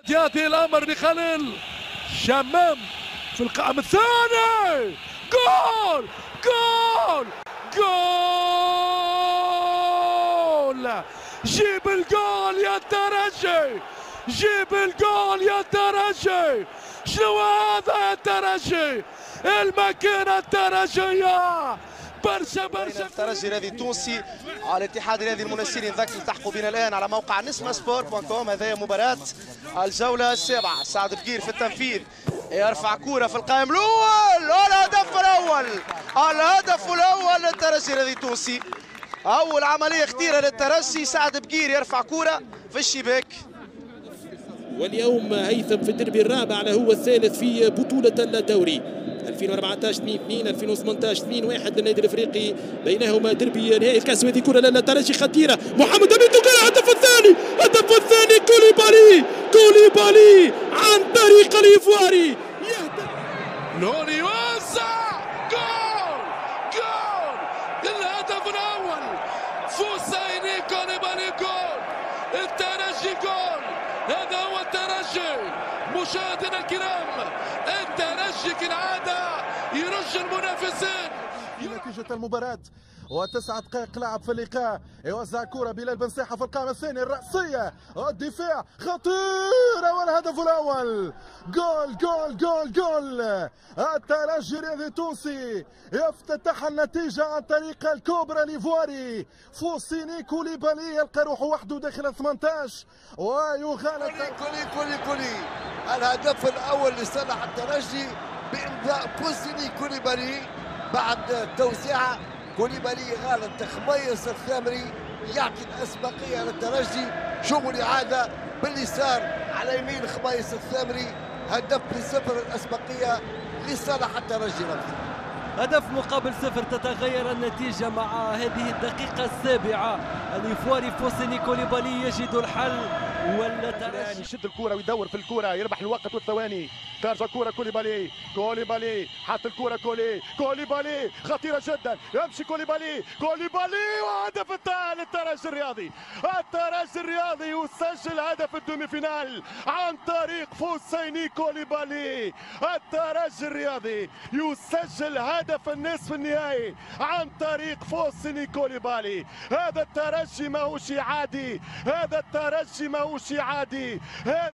ياتي الامر لخليل شمام في القائم الثاني. جول جول جول. جيب الجول يا الترجي، جيب الجول يا الترجي. شنو هذا يا الترجي؟ الماكينة الترجية برشا الترجي الرياضي التونسي على الاتحاد الرياضي المنسيري. نذكر تحقوا بنا الان على موقع نسمة سبور.com. هذه مباراة الجولة السابعة. سعد بقير في التنفيذ يرفع كرة في القائم الأول. الهدف الأول، الهدف الأول للترجي الرياضي التونسي. أول عملية خطيرة للترجي. سعد بقير يرفع كرة في الشباك. واليوم هيثم في الدربي الرابع على هو الثالث في بطولة الدوري 2014 2-2 2018 2-1 للنادي الافريقي، بينهما دربي نهائي الكاس. وهذه كرة للترجي خطيرة. محمد أمين دوكا الهدف الثاني، الهدف الثاني. كوليبالي، كوليبالي عن طريق الإيفواري نوني وسع. جول جول. الهدف الأول فوسيني كوليبالي. جول الترجي، جول. هذا هو الترجي مشاهدينا الكرام. الترجي كالعادة يرج المنافسين. نتيجة المباراة و9 دقائق لعب في اللقاء. يوزع كرة بلال بن ساحة في القائم الثاني. الرأسية، الدفاع خطيرة والهدف الأول. جول جول جول جول. الترجي الرياضي التونسي يفتتح النتيجة عن طريق الكوبرا ليفواري. فوسيني كوليبالي يلقى روحه وحده داخل 18 ويغالط كولي. الهدف الأول لصالح الترجي بإمضاء فوسيني كوليبالي بعد توزيعه. كوليبالي غالط خميس الثامري يعطي الأسبقية للترجي. شوفوا الإعادة باليسار على يمين خميس الثامري. هدف لصفر الأسبقية لصالح الترجي. هدف مقابل صفر. تتغير النتيجة مع هذه الدقيقة السابعة. الإيفواري فوسيني كوليبالي يجد الحل والترجي يشد الكرة ويدور في الكرة، يربح الوقت والثواني. ترجع الكرة كوليبالي، كوليبالي حط الكرة كوليبالي خطيرة جدا. يمشي كوليبالي وهدف الثاني للترجي الرياضي. الترجي الرياضي يسجل هدف الدومي فينال عن طريق فوسيني كوليبالي. الترجي الرياضي يسجل هدف النصف النهائي عن طريق فوسيني كوليبالي. هذا الترجي ماهوش عادي، هذا الترجي ماهوش عادي.